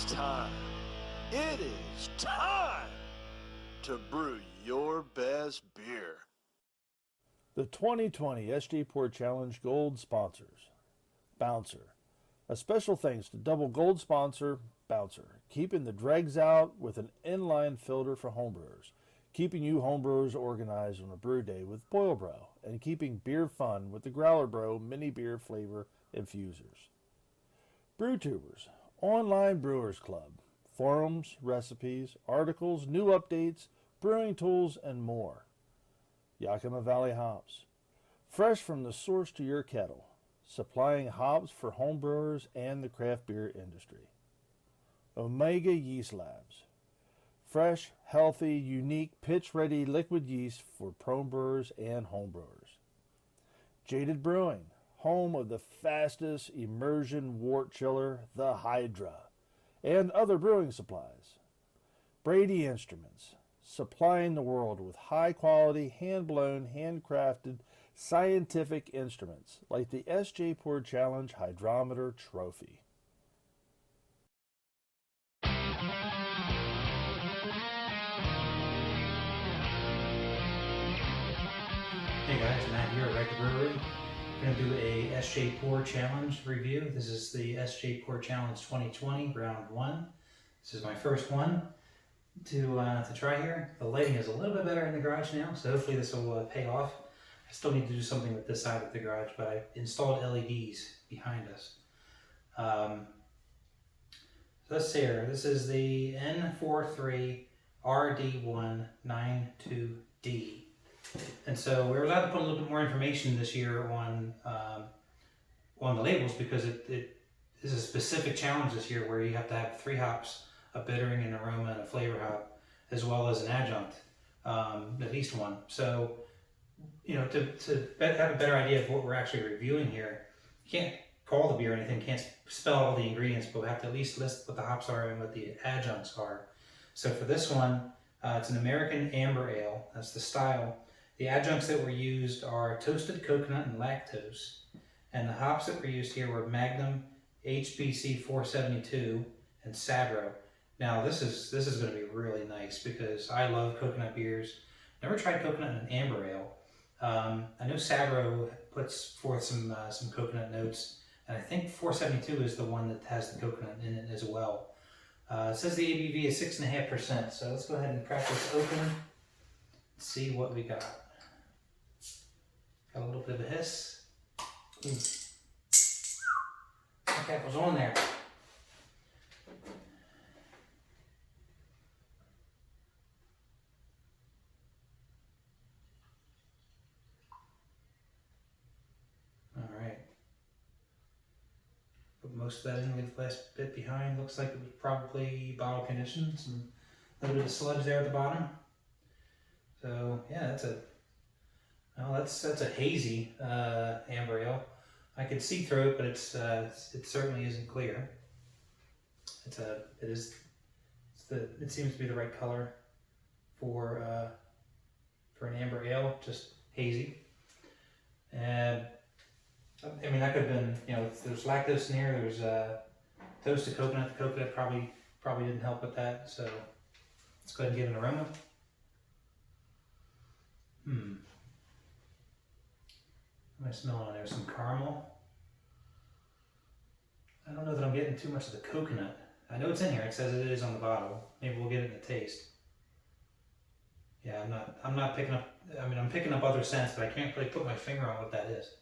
time. It is time to brew your best beer. The 2020 SJ Porr Challenge Gold sponsors Bouncer. A special thanks to double gold sponsor Bouncer, keeping the dregs out with an inline filter for homebrewers, keeping you homebrewers organized on a brew day with Boil Bro, and keeping beer fun with the Growler Bro mini beer flavor infusers. BrewTubers, online brewers club, forums, recipes, articles, new updates, brewing tools, and more. Yakima Valley Hops, fresh from the source to your kettle, supplying hops for homebrewers and the craft beer industry. Omega Yeast Labs, fresh, healthy, unique, pitch-ready liquid yeast for pro brewers and homebrewers. Jaded Brewing, home of the fastest immersion wort chiller, the Hydra, and other brewing supplies. Brady Instruments, supplying the world with high-quality, hand-blown, handcrafted, scientific instruments like the SJ Porr Challenge Hydrometer Trophy. Hey guys, Matt here at Brewery. We're going to do a SJ Porr Challenge review. This is the SJ Porr Challenge 2020, round 1. This is my first one to try here. The lighting is a little bit better in the garage now, so hopefully this will pay off. I still need to do something with this side of the garage, but I installed LEDs behind us. So let's see here. This is the N43-RD1-92D. And so we were allowed to put a little bit more information this year on the labels because it is a specific challenge this year where you have to have 3 hops, a bittering, an aroma, and a flavor hop, as well as an adjunct, at least one. So, you know, to have a better idea of what we're actually reviewing here, you can't call the beer or anything, can't spell all the ingredients, but we have to at least list what the hops are and what the adjuncts are. So for this one, it's an American Amber Ale. That's the style. The adjuncts that were used are toasted coconut and lactose. And the hops that were used here were Magnum, HBC 472, and Sabro. Now this is going to be really nice because I love coconut beers. Never tried coconut in an amber ale. I know Sabro puts forth some coconut notes, and I think 472 is the one that has the coconut in it as well. It says the ABV is 6.5%, so let's go ahead and crack this open and see what we got. Got a little bit of a hiss. Okay, it was on there. All right. Put most of that in, leave the last bit behind. Looks like it was probably bottle conditioned. Some little bit of sludge there at the bottom. So yeah, that's a hazy amber ale. I could see through it, but it certainly isn't clear. It seems to be the right color for an amber ale, just hazy. And I mean that could have been, you know, there's lactose in here. There's toasted coconut. The coconut probably didn't help with that. So let's go ahead and get an aroma. What am I smelling on there? Some caramel. I don't know that I'm getting too much of the coconut. I know it's in here. It says it is on the bottle. Maybe we'll get it in the taste. Yeah, I'm not picking up. I mean, I'm picking up other scents, but I can't really put my finger on what that is.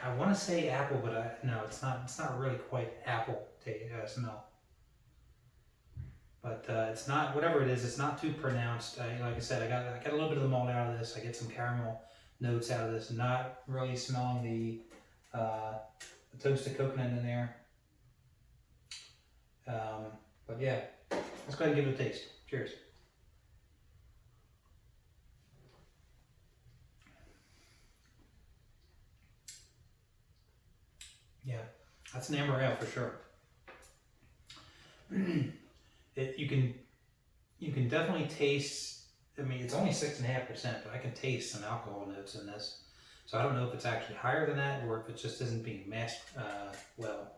I want to say apple, but no, it's not. It's not really quite apple smell. But it's not, whatever it is, it's not too pronounced. Like I said, I got a little bit of the malt out of this. I get some caramel notes out of this. Not really smelling the toasted coconut in there. But yeah, let's go ahead and give it a taste. Cheers. Yeah, that's an amber ale for sure. You can definitely taste. I mean, it's only 6.5%, but I can taste some alcohol notes in this. So I don't know if it's actually higher than that or if it just isn't being masked well.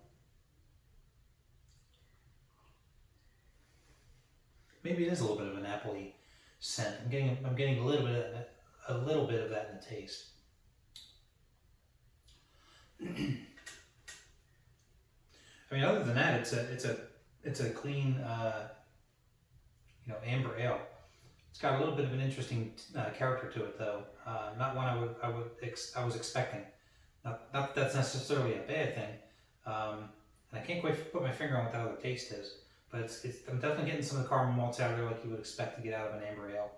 Maybe it is a little bit of an appley scent. I'm getting a little bit of that in the taste. I mean, other than that, it's a clean, amber ale. It's got a little bit of an interesting character to it, though. Not one I was expecting. Not that that's necessarily a bad thing. And I can't quite put my finger on what that other taste is. But I'm definitely getting some of the caramel malts out of there, like you would expect to get out of an amber ale.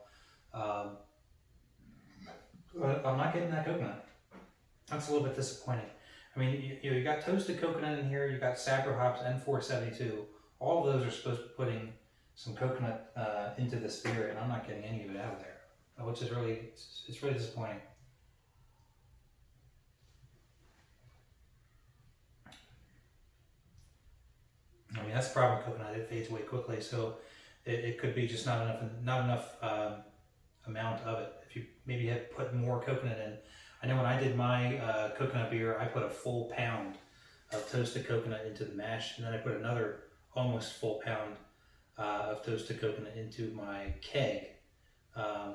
But I'm not getting that coconut. That's a little bit disappointing. I mean, you got toasted coconut in here. You got Sabro hops, N472. All of those are supposed to be putting some coconut into this beer, and I'm not getting any of it out of there, which is really disappointing. I mean, that's the problem with coconut; it fades away quickly. So it could be just not enough amount of it. If you maybe had put more coconut in. I know when I did my coconut beer, I put a full pound of toasted coconut into the mash, and then I put another almost full pound of toasted coconut into my keg.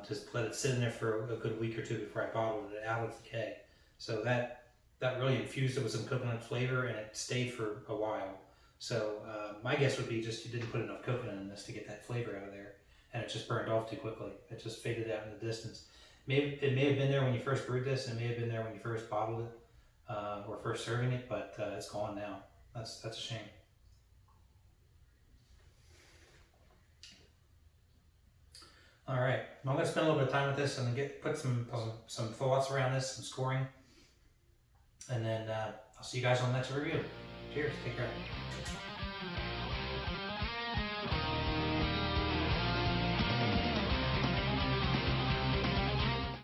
Just let it sit in there for a good week or two before I bottled it out of the keg. So that really infused it with some coconut flavor, and it stayed for a while. So my guess would be just you didn't put enough coconut in this to get that flavor out of there, and it just burned off too quickly. It just faded out in the distance. It may have been there when you first brewed this, and it may have been there when you first bottled it or first serving it, but it's gone now. That's a shame. All right, well, I'm gonna spend a little bit of time with this and then put some thoughts around this, some scoring, and then I'll see you guys on the next review. Cheers, take care.